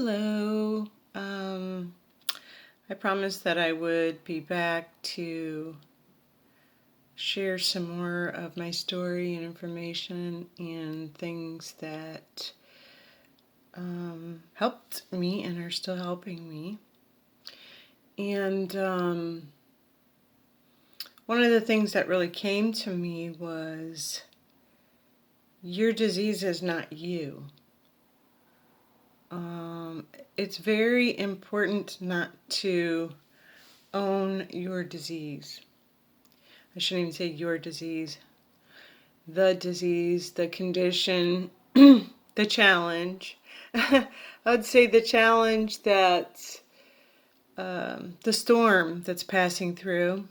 Hello. I promised that I would be back to share some more of my story and information and things that helped me and are still helping me. And one of the things that really came to me was your disease is not you. It's very important not to own your disease. I shouldn't even say your disease. The condition, the challenge. I'd say the challenge that's the storm that's passing through.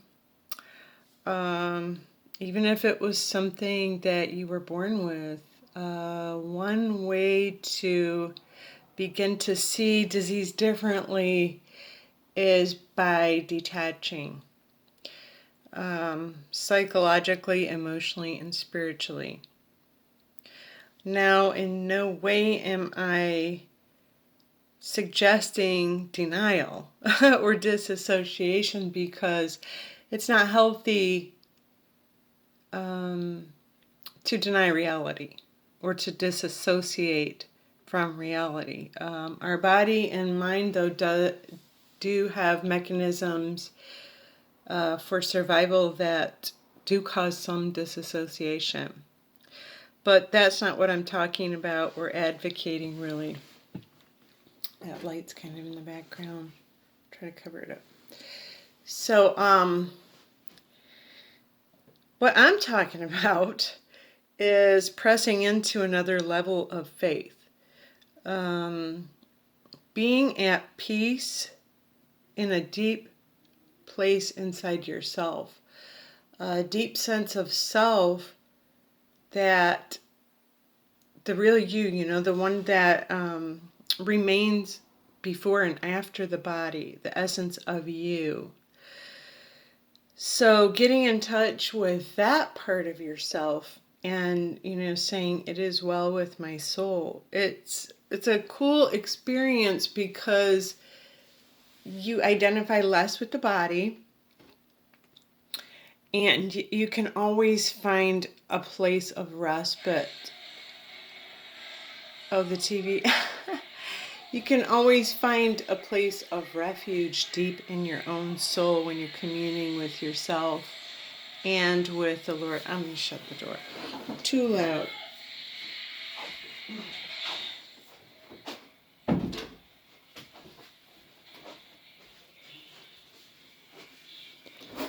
Even if it was something that you were born with, one way to begin to see disease differently is by detaching. Psychologically, emotionally, and spiritually. Now, in no way am I suggesting denial or disassociation, because it's not healthy to deny reality or to disassociate from reality. Our body and mind, though, do have mechanisms for survival that do cause some disassociation. But that's not what I'm talking about or advocating, really. That light's kind of in the background. Try to cover it up. So, what I'm talking about is pressing into another level of faith. Being at peace in a deep place inside yourself. A deep sense of self that the real you, the one that remains before and after the body, the essence of you. So getting in touch with that part of yourself and, saying it is well with my soul. It's a cool experience because you identify less with the body and you can always find a place of respite. Oh, the TV. You can always find a place of refuge deep in your own soul when you're communing with yourself and with the Lord. I'm going to shut the door. Too loud.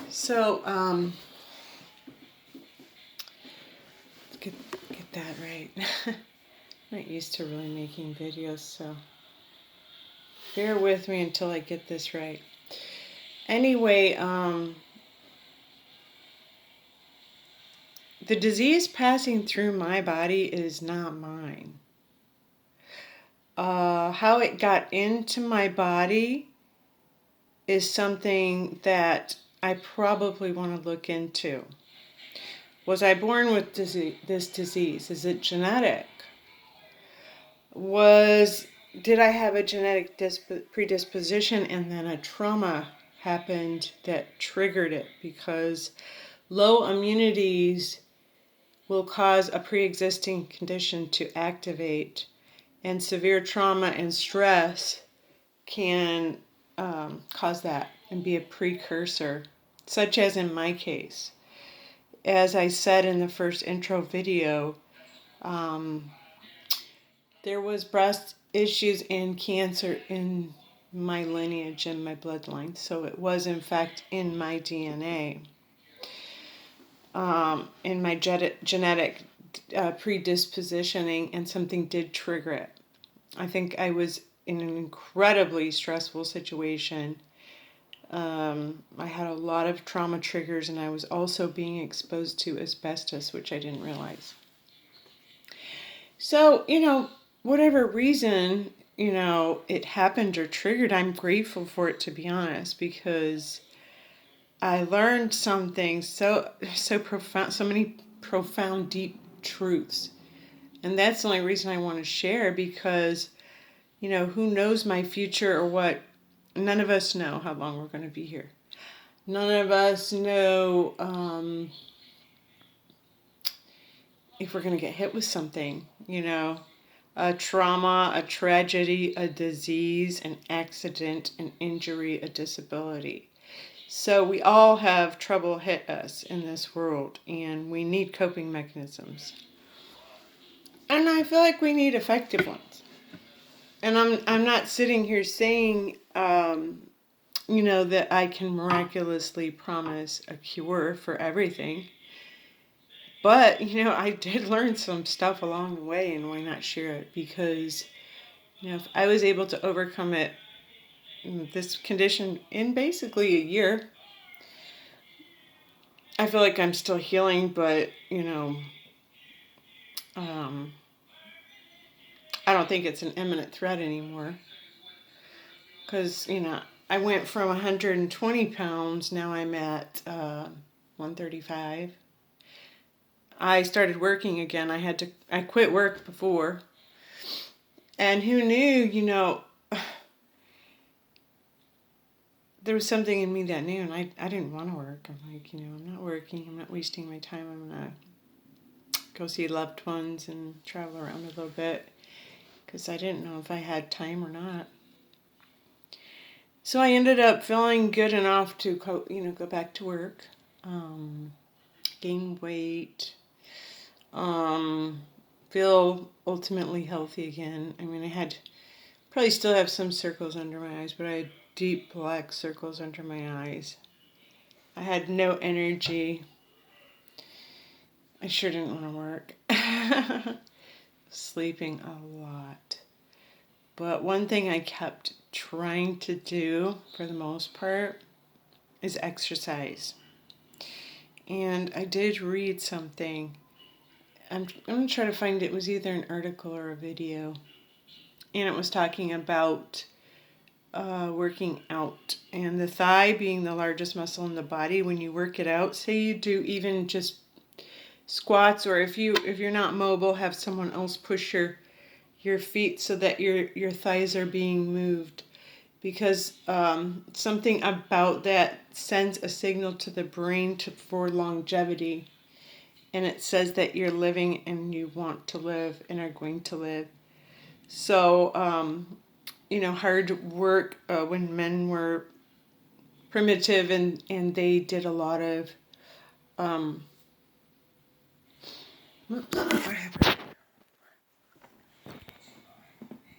So, get that right. I'm not used to really making videos, so bear with me until I get this right. Anyway, the disease passing through my body is not mine. How it got into my body is something that I probably want to look into. Was I born with this disease? Is it genetic? Did I have a genetic predisposition and then a trauma happened that triggered it? Because low immunities will cause a pre-existing condition to activate, and severe trauma and stress can cause that and be a precursor, such as in my case. As I said in the first intro video, there was breast issues and cancer in my lineage and my bloodline, so it was in fact in my DNA, in my genetic predispositioning, and something did trigger it. I think I was in an incredibly stressful situation. I had a lot of trauma triggers, and I was also being exposed to asbestos, which I didn't realize. So, whatever reason, it happened or triggered, I'm grateful for it, to be honest, because I learned something so profound, so many profound, deep truths. And that's the only reason I want to share, because who knows my future or what? None of us know how long we're going to be here. None of us know if we're going to get hit with something, a trauma, a tragedy, a disease, an accident, an injury, a disability. So we all have trouble hit us in this world, and we need coping mechanisms. And I feel like we need effective ones. And I'm not sitting here saying, that I can miraculously promise a cure for everything. But, I did learn some stuff along the way, and why not share it? Because, if I was able to overcome it, this condition, in basically a year, I feel like I'm still healing, but, I don't think it's an imminent threat anymore. Because, I went from 120 pounds, now I'm at 135. I started working again. I quit work before. And who knew, there was something in me that knew, and I didn't want to work. I'm like, I'm not working. I'm not wasting my time. I'm going to go see loved ones and travel around a little bit, because I didn't know if I had time or not. So I ended up feeling good enough to go back to work, gain weight, feel ultimately healthy again. I mean, I probably still have some circles under my eyes, but I had deep black circles under my eyes. I had no energy. I sure didn't want to work. Sleeping a lot. But one thing I kept trying to do, for the most part, is exercise. And I did read something. I'm going to try to find it was either an article or a video. And it was talking about working out. And the thigh being the largest muscle in the body, when you work it out, say you do even just squats, or if you're not mobile, have someone else push your feet so that your thighs are being moved, because something about that sends a signal to the brain for longevity, and it says that you're living and you want to live and are going to live. So hard work, when men were primitive and they did a lot of what happened?